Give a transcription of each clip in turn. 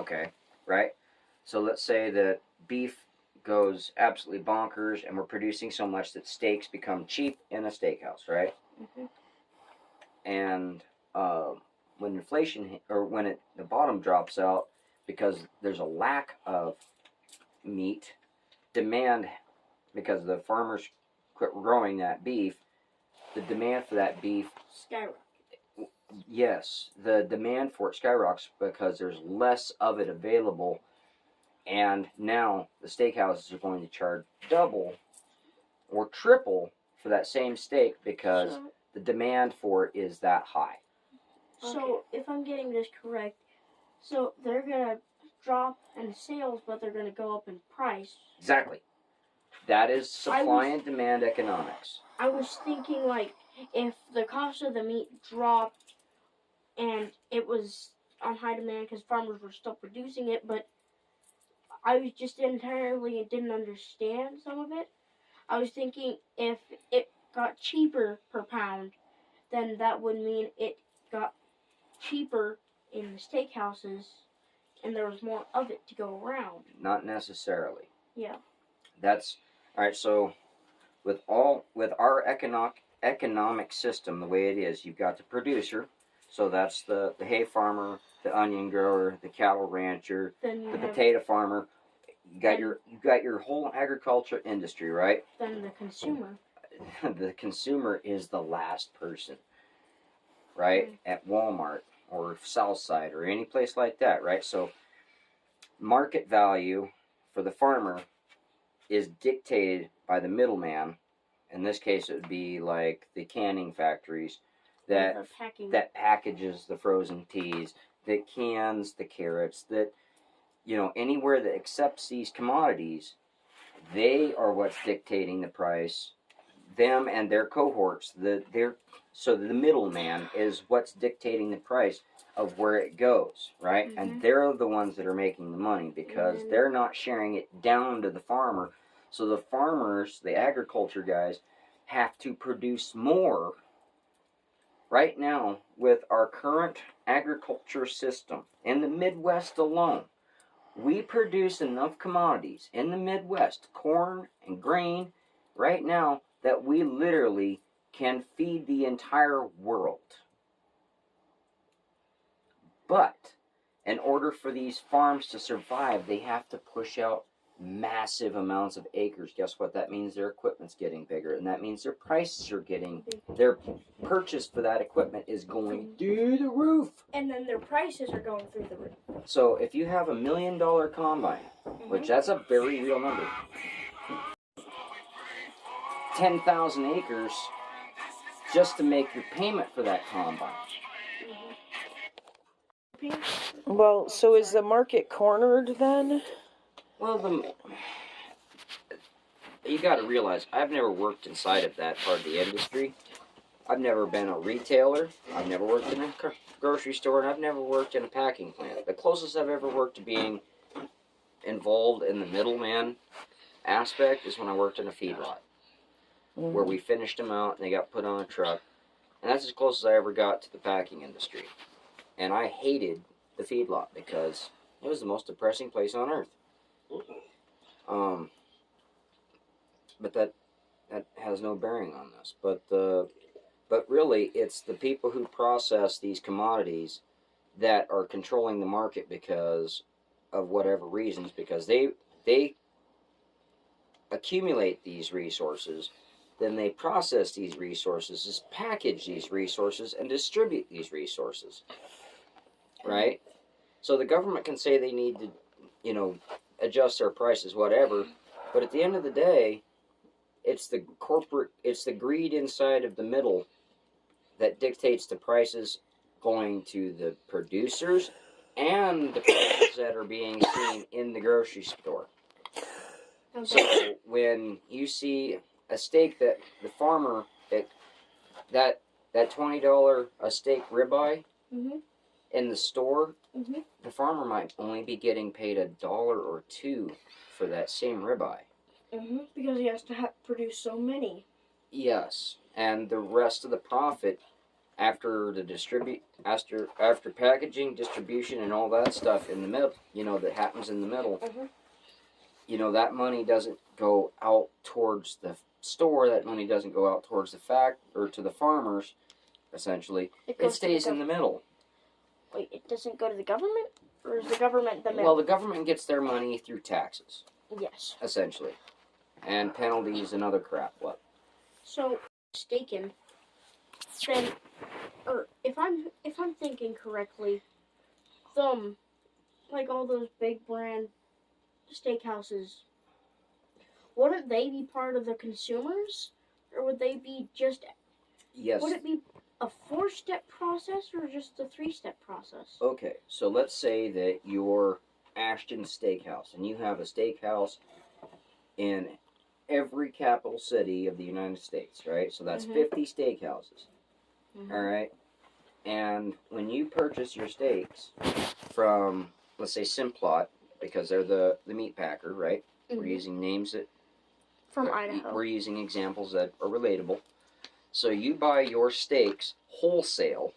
Okay, right? So let's say that beef goes absolutely bonkers and we're producing so much that steaks become cheap in a steakhouse, right? Mm-hmm. And when inflation, or when the bottom drops out because there's a lack of meat, demand, because the farmers quit growing that beef, the demand for that beef skyrocket. Yes, the demand for it skyrockets because there's less of it available, and now the steakhouses are going to charge double or triple for that same steak because the demand for it is that high. So, if I'm getting this correct, so they're going to drop in sales, but they're going to go up in price. Exactly. That is supply and demand economics. I was thinking, like, if the cost of the meat dropped and it was on high demand because farmers were still producing it, but I was just entirely didn't understand some of it. I was thinking if it got cheaper per pound, then that would mean it got cheaper in the steakhouses and there was more of it to go around. Not necessarily. Yeah. That's all right. So with our economic system the way it is, you've got the producer. So that's the hay farmer, the onion grower, the cattle rancher, the potato farmer. You got your whole agriculture industry, right? Then the consumer. The consumer is the last person, right? At Walmart or Southside or any place like that, right? So market value for the farmer is dictated by the middleman. In this case, it would be like the canning factories that packages the frozen teas, that cans the carrots, that anywhere that accepts these commodities, they are what's dictating the price. Them and their cohorts, so the middleman is what's dictating the price of where it goes, right? Mm-hmm. And they're the ones that are making the money because they're not sharing it down to the farmer. So the farmers, the agriculture guys, have to produce more. Right now, with our current agriculture system in the Midwest alone, we produce enough commodities in the Midwest, corn and grain, right now, that we literally can feed the entire world. But in order for these farms to survive, they have to push out massive amounts of acres. Guess what? That means their equipment's getting bigger, and that means their prices are their purchase for that equipment is going through the roof. And then their prices are going through the roof. So if you have $1 million combine, which that's a very real number, 10,000 acres just to make your payment for that combine. Well, so is the market cornered then? Well, you got to realize, I've never worked inside of that part of the industry. I've never been a retailer. I've never worked in a grocery store, and I've never worked in a packing plant. The closest I've ever worked to being involved in the middleman aspect is when I worked in a feedlot, where we finished them out and they got put on a truck. And that's as close as I ever got to the packing industry. And I hated the feedlot because it was the most depressing place on earth. But that has no bearing on this. But really, it's the people who process these commodities that are controlling the market because of whatever reasons, because they accumulate these resources, then they process these resources, package these resources, and distribute these resources. Right? So the government can say they need to, adjust their prices, whatever, but at the end of the day, it's the greed inside of the middle that dictates the prices going to the producers and the prices that are being seen in the grocery store. Okay. So when you see a steak that the farmer, that $20 a steak ribeye in the store, the farmer might only be getting paid $1 or $2 for that same ribeye. Because he has to produce so many. Yes, and the rest of the profit after after packaging, distribution, and all that stuff in the middle, that happens in the middle, that money doesn't go out towards the store. That money doesn't go out towards to the farmers. Essentially, it stays in the middle. Wait, it doesn't go to the government, or is the government the middle? Well, the government gets their money through taxes, Yes. essentially, and penalties and other crap. What? So, mistaken, then, or if I'm thinking correctly, like all those big brand steakhouses, wouldn't they be part of the consumers, or would they be just? Yes. Would it be a 4-step process or just a 3-step process? Okay, so let's say that you're Ashton Steakhouse, and you have a steakhouse in every capital city of the United States, right? So that's 50 steakhouses, all right? And when you purchase your steaks from, let's say, Simplot, because they're the meat packer, right? We're using names that... From Idaho. We're using examples that are relatable. So you buy your steaks wholesale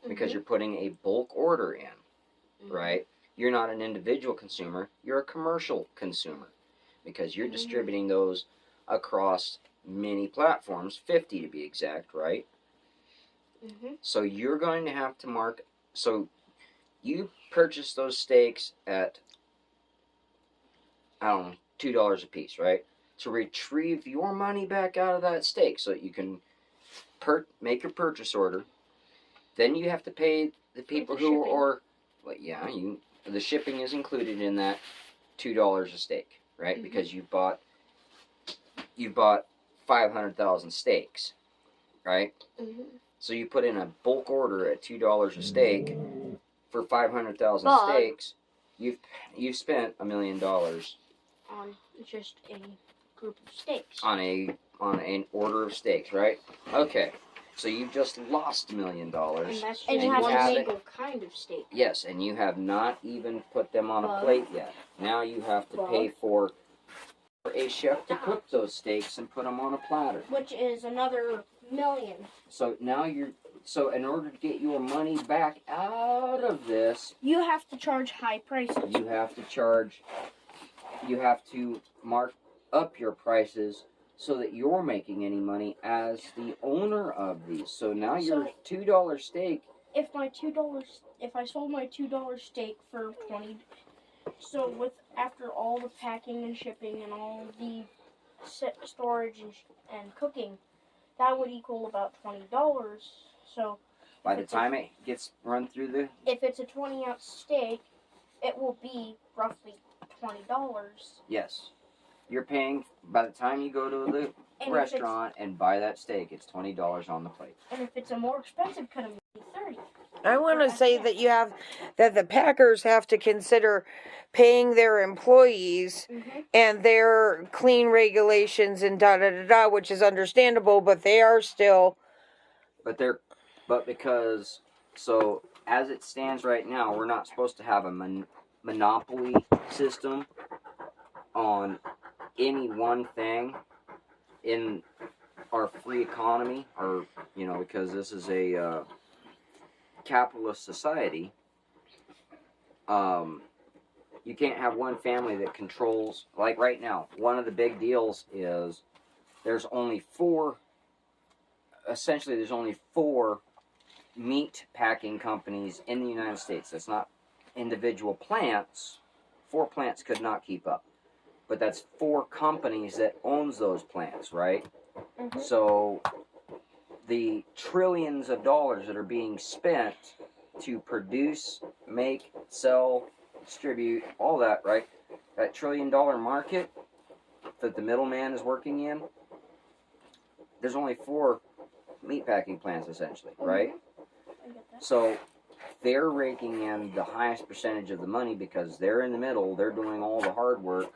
because you're putting a bulk order in, right? You're not an individual consumer. You're a commercial consumer because you're distributing those across many platforms, 50 to be exact, right? So you're going to have to so you purchase those steaks at, I don't know, $2 a piece, right? To retrieve your money back out of that steak so that you can make your purchase order. Then you have to pay the people who are, the shipping is included in that $2 a steak, right? Because you bought 500,000 steaks, right? So you put in a bulk order at $2 a steak for 500,000 steaks. You've spent $1 million on just a group of steaks. On an order of steaks, right? Okay, so you've just lost $1 million. And that's just one single kind of steak. Yes, and you have not even put them on a plate yet. Now you have to pay for a chef to cook those steaks and put them on a platter. Which is another $1 million. So now in order to get your money back out of this, you have to charge high prices. You have to mark up your prices so that you're making any money as the owner of these. So now your $2 steak. If I sold my $2 steak for $20, so after all the packing and shipping and all the storage and cooking, that would equal about $20. So by the time it gets run through if it's a 20-ounce steak, it will be roughly $20. Yes. You're paying, by the time you go to the restaurant and buy that steak, it's $20 on the plate. And if it's a more expensive cut, it would be $30. I want to say that the packers have to consider paying their employees and their clean regulations and which is understandable, but they are still. So as it stands right now, we're not supposed to have a monopoly system on any one thing in our free economy, or because this is a capitalist society. You can't have one family that controls, like right now, one of the big deals is there's only four meat packing companies in the United States. That's not individual plants. 4 plants could not keep up. But that's 4 companies that owns those plants, right? So the trillions of dollars that are being spent to produce, make, sell, distribute, all that, right? That $1 trillion market that the middleman is working in, there's only 4 meatpacking plants, essentially, right? So they're raking in the highest percentage of the money because they're in the middle, they're doing all the hard work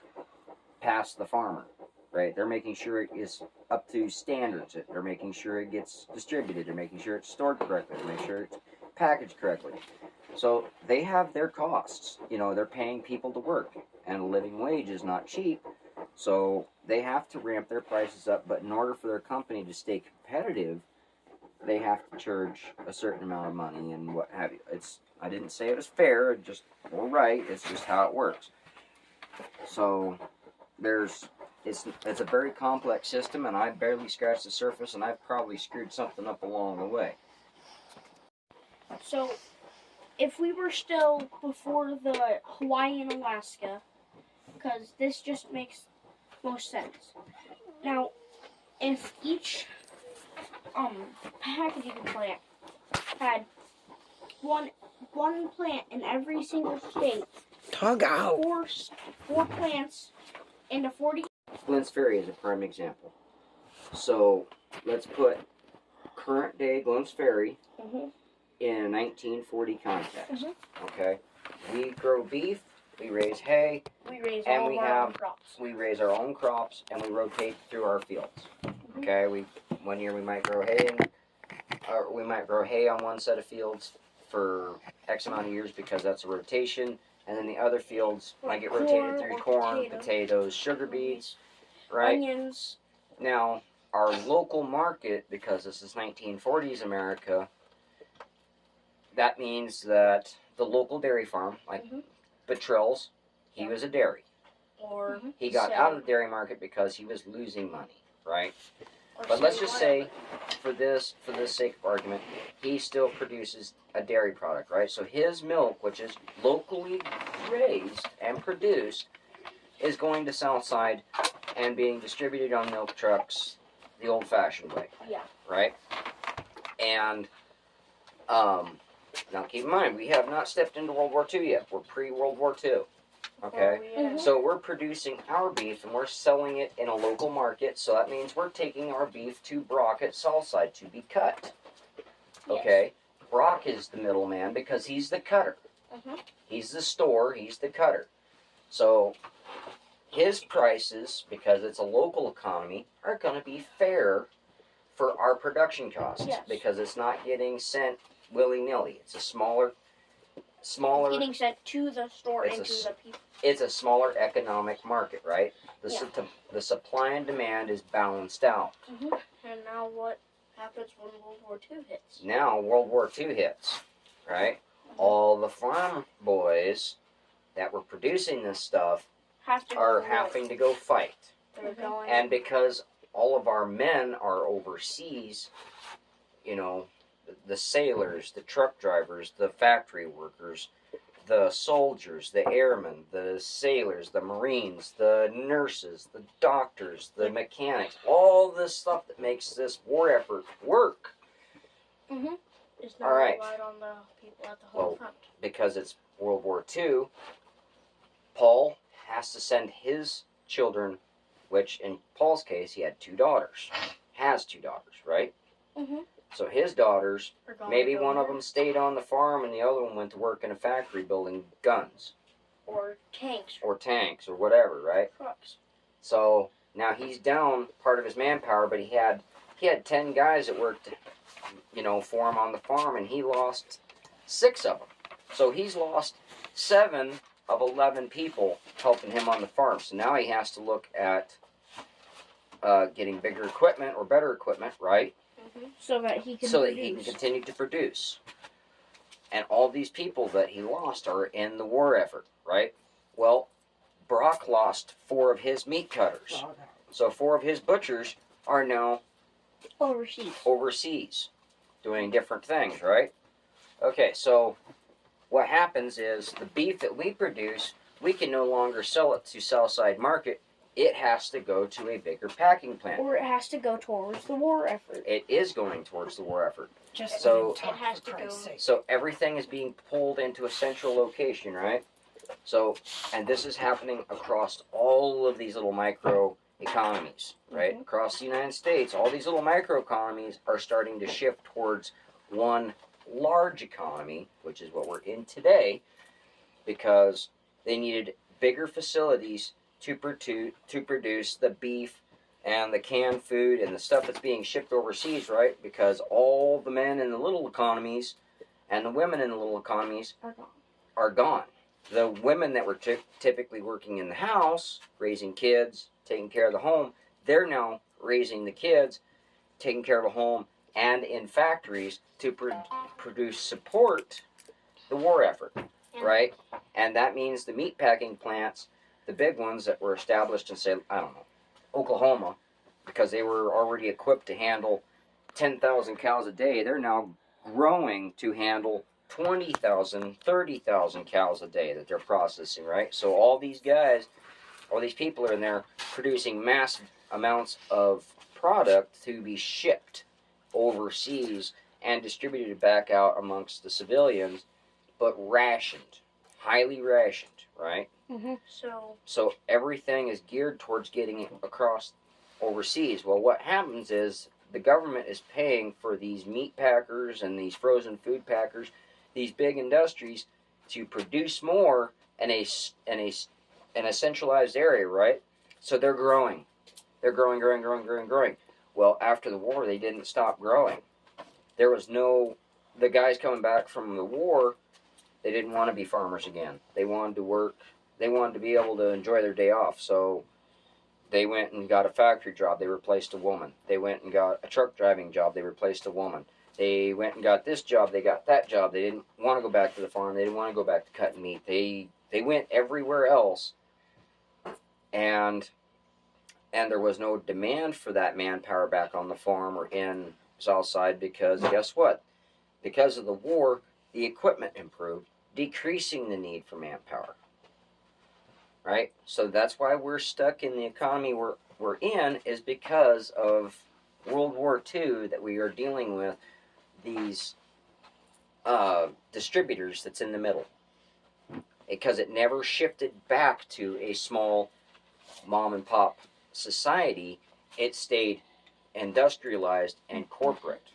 past the farmer, right? They're making sure it is up to standards. They're making sure it gets distributed. They're making sure it's stored correctly. They're making sure it's packaged correctly. So they have their costs. They're paying people to work, and a living wage is not cheap. So they have to ramp their prices up. But in order for their company to stay competitive, they have to charge a certain amount of money and what have you. I didn't say it was fair, just or right. It's just how it works. So it's a very complex system, and I barely scratched the surface, and I've probably screwed something up along the way. So, if we were still before the Hawaii and Alaska, because this just makes most sense. Now, if each packaging plant had one plant in every single state, Tug out. four plants into 40. Glens Ferry is a prime example. So let's put current day Glens Ferry in a 1940 context. Okay, we grow beef, we raise hay, We raise And all we of our have- own crops. we raise our own crops, and we rotate through our fields. Okay, one year we might grow hay, or we might grow hay on one set of fields for X amount of years because that's a rotation, and then the other fields might get rotated through corn, potatoes, sugar beets, right? Onions. Now, our local market, because this is 1940s America, that means that the local dairy farm, like Betrell's, he was a dairy. Or He got out of the dairy market because he was losing money, right? But let's just say, for this sake of argument, he still produces a dairy product, right? So his milk, which is locally raised and produced, is going to Southside and being distributed on milk trucks the old-fashioned way. Yeah. Right? And now keep in mind, we have not stepped into World War II yet. We're pre-World War II. Okay? So we're producing our beef and we're selling it in a local market. So that means we're taking our beef to Brock at Southside to be cut. Okay? Brock is the middleman because he's the cutter. He's the store, he's the cutter. So his prices, because it's a local economy, are going to be fair for our production costs because it's not getting sent willy-nilly. It's a smaller getting sent to the store and to the people. It's a smaller economic market, right? The supply and demand is balanced out. And now what happens when World War II hits? Now World War II hits, right? All the farm boys that were producing this stuff are having to go fight. They're going. And because all of our men are overseas, you know, the sailors, the truck drivers, the factory workers, the soldiers, the airmen, the sailors, the Marines, the nurses, the doctors, the mechanics, all this stuff that makes this war effort work. It's not all right. relied on the people at the home front. Because it's World War II, Paul has to send his children, which in Paul's case, he had two daughters. Has two daughters, right? So his daughters, maybe one of them stayed on the farm and the other one went to work in a factory building guns. Or tanks. Or tanks or whatever, right? Trucks. So now he's down part of his manpower, but he had 10 guys that worked, you know, for him on the farm, and he lost 6 of them. So he's lost 7 of 11 people helping him on the farm. So now he has to look at getting bigger equipment or better equipment, right? So that he can continue to produce. And all these people that he lost are in the war effort, right? Well, Brock lost 4 of his meat cutters. So 4 of his butchers are now overseas doing different things, right? Okay, so what happens is the beef that we produce, we can no longer sell it to Southside Market. It has to go to a bigger packing plant. Or it has to go towards the war effort. It is going towards the war effort. So it has to go. So everything is being pulled into a central location, right? So, and this is happening across all of these little micro economies, right? Across the United States, all these little micro economies are starting to shift towards one large economy, which is what we're in today, because they needed bigger facilities to produce the beef and the canned food and the stuff that's being shipped overseas, right? Because all the men in the little economies and the women in the little economies are gone. The women that were typically working in the house, raising kids, taking care of the home, they're now raising the kids, taking care of the home, and in factories to produce support the war effort, Yeah. right? And that means the meat packing plants, the big ones that were established in, say, I don't know, Oklahoma, because they were already equipped to handle 10,000 cows a day, they're now growing to handle 20,000, 30,000 cows a day that they're processing, right? So all these guys, all these people are in there producing massive amounts of product to be shipped overseas and distributed back out amongst the civilians, but rationed, highly rationed, right? So everything is geared towards getting it across overseas. Well, what happens is the government is paying for these meat packers and these frozen food packers, these big industries, to produce more in a centralized area, right? So they're growing. They're growing. Well, after the war, they didn't stop growing. There was the guys coming back from the war, they didn't want to be farmers again. They wanted to work. They wanted to be able to enjoy their day off. So they went and got a factory job. They replaced a woman. They went and got a truck driving job. They replaced a woman. They went and got this job. They got that job. They didn't want to go back to the farm. They didn't want to go back to cutting meat. They went everywhere else, and there was no demand for that manpower back on the farm or in Southside, because guess what? Because of the war, the equipment improved, decreasing the need for manpower. Right? So that's why we're stuck in the economy we're in, is because of World War II, that we are dealing with these distributors that's in the middle. Because it never shifted back to a small mom and pop society. It stayed industrialized and corporate.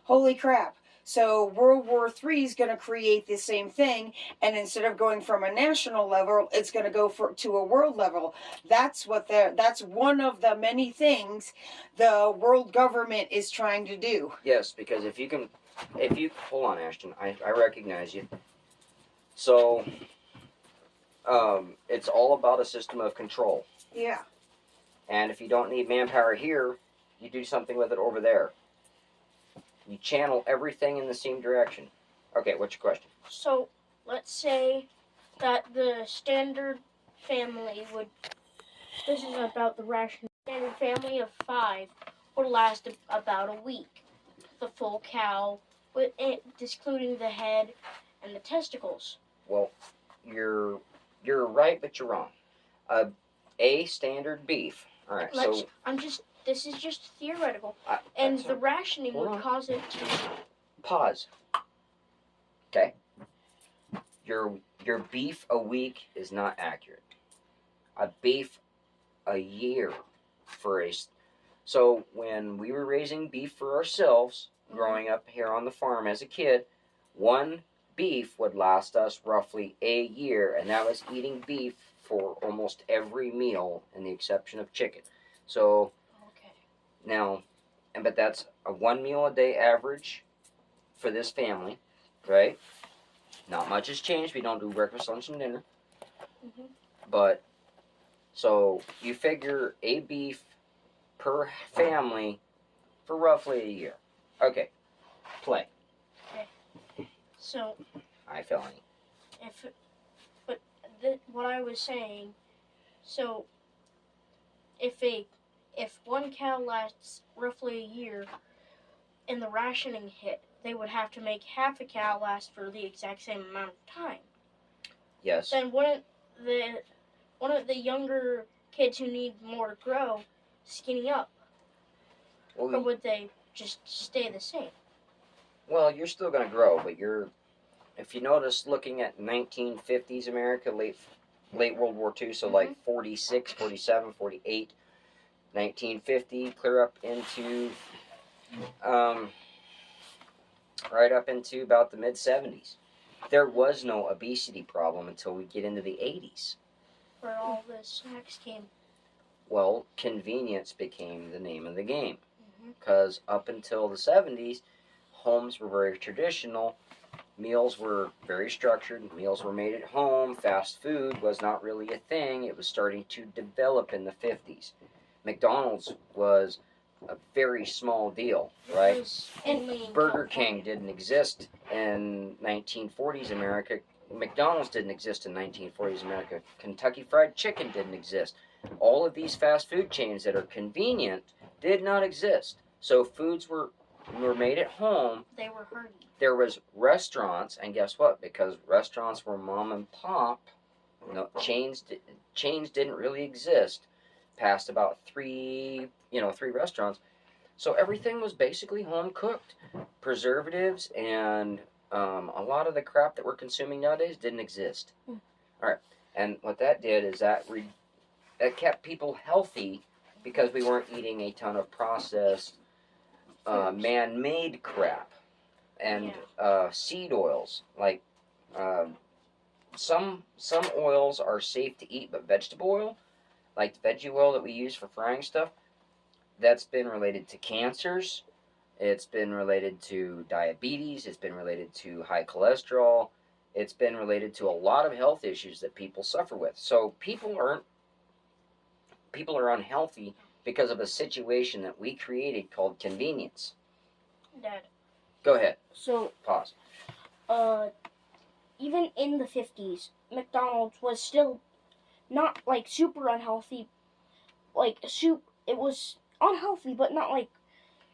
Holy crap. So World War III is going to create the same thing, and instead of going from a national level, it's going to go to a world level. That's one of the many things the world government is trying to do. Yes, because if you hold on, Ashton, I recognize you. So it's all about a system of control. Yeah. And if you don't need manpower here, you do something with it over there. You channel everything in the same direction. Okay, what's your question? So, let's say that the standard family this is about the ration, standard family of 5 would last about a week. The full cow, with it, excluding the head and the testicles. Well, you're right, but you're wrong. A standard beef. All right, This is just theoretical. And the rationing would cause it to... Pause. Okay. Your beef a week is not accurate. A beef a year for a... So when we were raising beef for ourselves, growing up here on the farm as a kid, one beef would last us roughly a year, and that was eating beef for almost every meal, in the exception of chicken. So... Now, but that's a 1 meal a day average for this family, right? Not much has changed. We don't do breakfast, lunch, and dinner. Mm-hmm. But, so you figure a beef per family for roughly a year. Okay, play. Okay. So. I felony. What I was saying, so if one cow lasts roughly a year and the rationing hit, they would have to make half a cow last for the exact same amount of time. Yes. Then wouldn't one of the younger kids who need more to grow skinny up? Or would they just stay the same? Well, you're still going to grow, but if you notice, looking at 1950s America, late World War II, so like 46, 47, 48, 1950, clear up into, right up into about the mid-70s. There was no obesity problem until we get into the 80s. Where all the snacks came. Well, convenience became the name of the game. Because up until the 70s, homes were very traditional. Meals were very structured. Meals were made at home. Fast food was not really a thing. It was starting to develop in the 50s. McDonald's was a very small deal, right? And Only in Burger California. King didn't exist in 1940s America. McDonald's didn't exist in 1940s America. Kentucky Fried Chicken didn't exist. All of these fast food chains that are convenient did not exist. So foods were made at home. They were hurting. There was restaurants, and guess what? Because restaurants were mom and pop, chains didn't really exist past about three restaurants. So everything was basically home cooked. Preservatives and a lot of the crap that we're consuming nowadays didn't exist. Mm. All right, and what that did is that kept people healthy because we weren't eating a ton of processed, man-made crap and seed oils. Like some oils are safe to eat, but vegetable oil, like the veggie oil that we use for frying stuff, that's been related to cancers. It's been related to diabetes. It's been related to high cholesterol. It's been related to a lot of health issues that people suffer with. So people are unhealthy because of a situation that we created called convenience. Dad. Go ahead. So, Pause. even in the 50s, McDonald's was still not like super unhealthy. Like it was unhealthy, but not like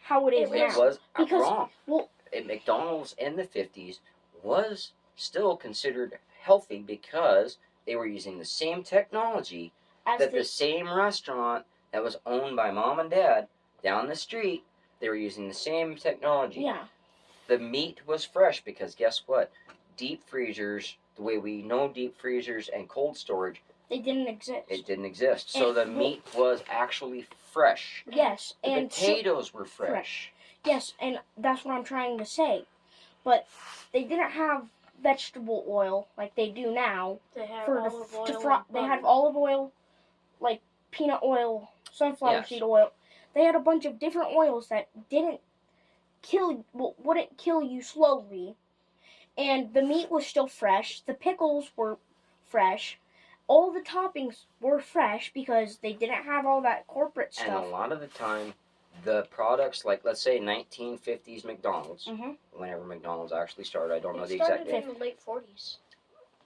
how it is It now. It was Because- wrong. well- McDonald's in the 50s was still considered healthy because they were using the same technology As that the, the same restaurant that was owned by mom and dad down the street, they were using the same technology. yeah, The meat was fresh because guess what? Deep freezers, the way we know deep freezers and cold storage, they didn't exist. it didn't exist. So And- the meat was actually fresh. Yes, The and potatoes were fresh. yes, and that's what I'm trying to say. But they didn't have vegetable oil like they do now. They had For olive oil. to fry, and they had butter. olive oil, like peanut oil, sunflower Yes. seed oil. They had a bunch of different oils that wouldn't kill you slowly, and the meat was still fresh. The pickles were fresh. All the toppings were fresh because they didn't have all that corporate And stuff. a lot of the time, the products, like let's say 1950s McDonald's, Mhm. whenever McDonald's actually started, I don't know It the exact started date. in the late 40s.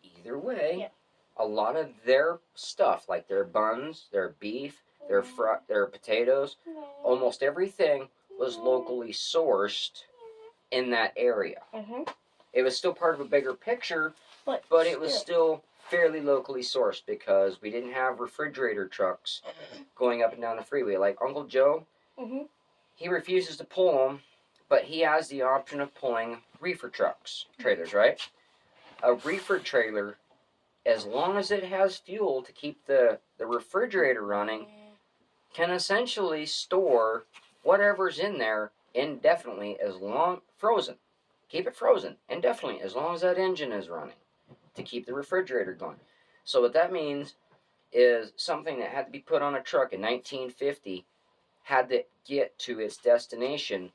Either way, Yeah. a lot of their stuff, like their buns, their beef, their potatoes, almost everything was locally sourced in that area. Mhm. It was still part of a bigger picture, But it was still fairly locally sourced because we didn't have refrigerator trucks going up and down the freeway. Like Uncle Joe, Mhm. he refuses to pull them, but he has the option of pulling reefer trailers, right? A reefer trailer, as long as it has fuel to keep the refrigerator running, can essentially store whatever's in there indefinitely frozen. Keep it frozen indefinitely as long as that engine is running to keep the refrigerator going. So what that means is something that had to be put on a truck in 1950 had to get to its destination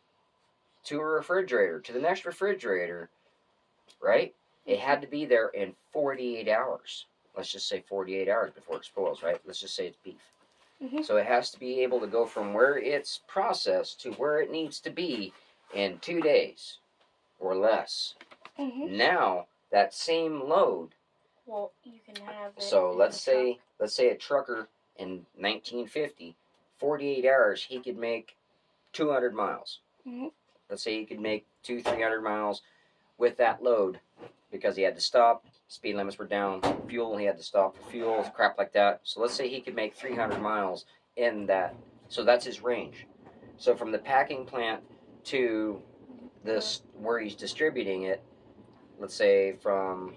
to a refrigerator, to the next refrigerator, right? It had to be there in 48 hours. Let's just say 48 hours before it spoils, right? Let's just say it's beef. Mhm. So it has to be able to go from where it's processed to where it needs to be in 2 days or less. Mhm. Now, that same load, Well, you can have it. so in let's the truck. say a trucker in 1950, 48 hours, he could make 200 miles. Mhm. Let's say he could make 300 miles with that load because he had to stop, speed limits were down, fuel, he had to stop for fuel, crap like that. So let's say he could make 300 miles in that. So that's his range. So from the packing plant to this where he's distributing it, let's say from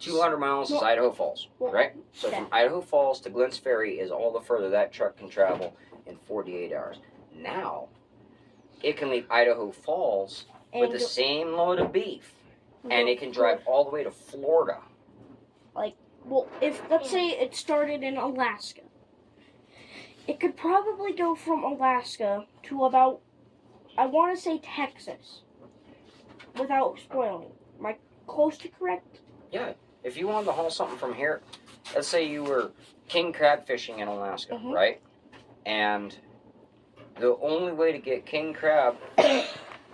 200 miles is Well- Idaho Falls, well, right? So from Idaho Falls to Glens Ferry is all the further that truck can travel in 48 hours. Now, it can leave Idaho Falls with the same load of beef, and it can drive all the way to Florida. Well, if let's say it started in Alaska, it could probably go from Alaska to about, I want to say Texas, without spoiling. Am I close to correct? Yeah, if you wanted to haul something from here, let's say you were king crab fishing in Alaska, Mhm. right? And the only way to get king crab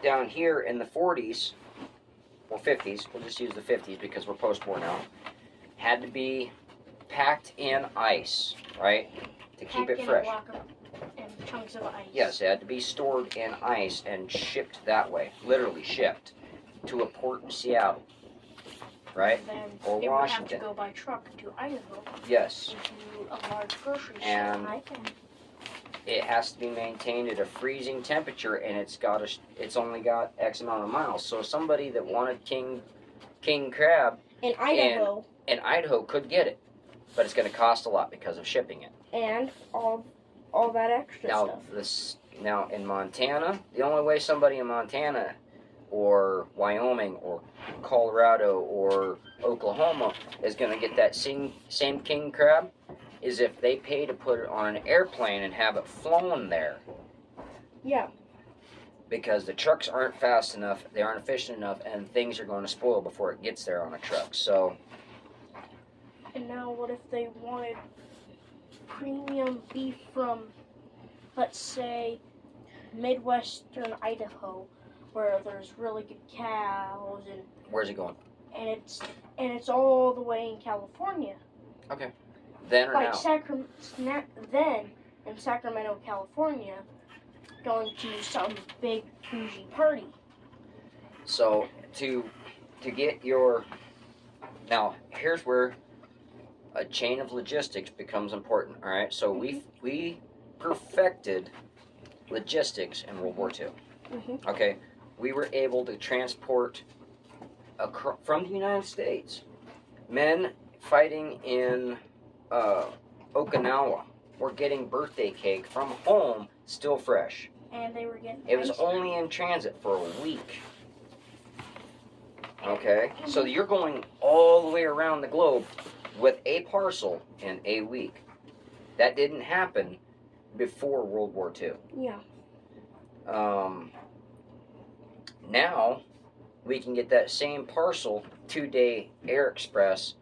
down here in the 40s or 50s, we'll just use the 50s because we're post-war now, had to be packed in ice, right, to keep Packed it in fresh. A block of, and chunks of ice. Yes, it had to be stored in ice and shipped that way, literally shipped to a port in Seattle, right? And then Or it Washington. would have to go by truck to Idaho Yes, into a large grocery store. And I can. it has to be maintained at a freezing temperature, and it's only got X amount of miles. So somebody that wanted king crab In Idaho in Idaho could get it, but it's going to cost a lot because of shipping it. and all that extra stuff. Now in Montana, the only way somebody in Montana or Wyoming or Colorado or Oklahoma is going to get that same king crab is if they pay to put it on an airplane and have it flown there. Yeah. Because the trucks aren't fast enough, they aren't efficient enough, and things are going to spoil before it gets there on a truck. So, And now what if they wanted premium beef from, let's say, Midwestern Idaho, where there's really good cows and where's it going? it's all the way in California. Then or Like now? then in Sacramento, California, going to some big bougie party. So to get your now here's where a chain of logistics becomes important. All right, so we perfected logistics in World War II. Mhm. Okay, we were able to transport from the United States men fighting in Okinawa were getting birthday cake from home still fresh. And they were getting It was ice only in transit for a week. Okay, so you're going all the way around the globe with a parcel in a week. That didn't happen before World War II. Yeah. Now we can get that same parcel 2-day air express.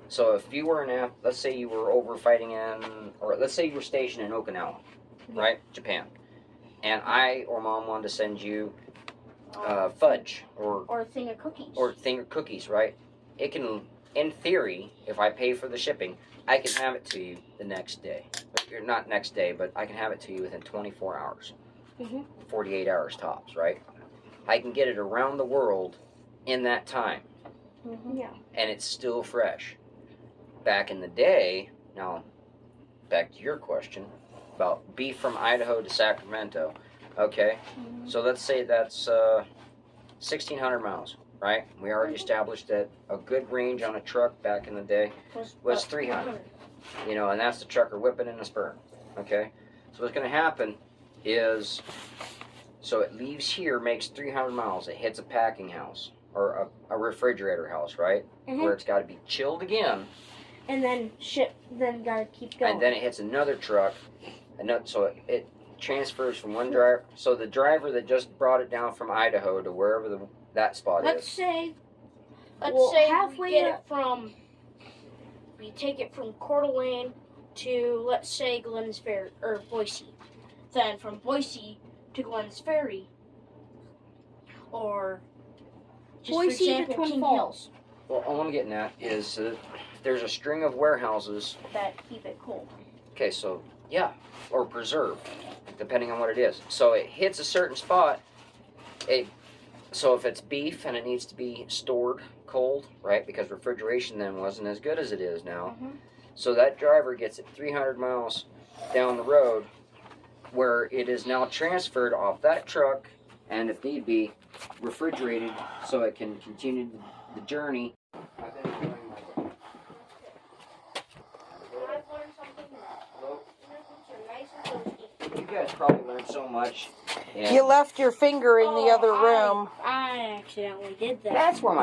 So if you were let's say you were over fighting or let's say you were stationed in Okinawa, right, Japan, and I or Mom wanted to send you fudge or Or a thing of cookies. thing of cookies, right? It can, in theory, if I pay for the shipping, I can have it to you the next day. Not next day, but I can have it to you within 24 hours. 48 hours tops, right? I can get it around the world in that time, Yeah. and it's still fresh. Back in the day, now, back to your question about beef from Idaho to Sacramento, okay? So let's say that's 1,600 miles, right? We already established that a good range on a truck back in the day was 300. You know, and that's the trucker whipping in the spur, okay? So what's going to happen is, so it leaves here, makes 300 miles. It hits a packing house or a refrigerator house, right? Where it's got to be chilled again. And then then gotta keep going. And then it hits another truck. So it transfers from one driver. So the driver that just brought it down from Idaho to wherever that spot let's is. say halfway we take it from Coeur d'Alene to, let's say, Glens Ferry or Boise. Then from Boise to Glens Ferry, or just Boise for example, to Twin King Falls. Hills, Well, all I'm getting at is there's a string of warehouses. that keep it cold. Okay, so yeah, or preserve, depending on what it is. So it hits a certain spot. So if it's beef and it needs to be stored cold, right? Because refrigeration then wasn't as good as it is now. So that driver gets it 300 miles down the road, where it is now transferred off that truck, and if need be, refrigerated so it can continue the journey. I've learned something new. Interviews are nice and toasty. You guys probably learned so much. You left your finger in the other room. I accidentally did that. That's where my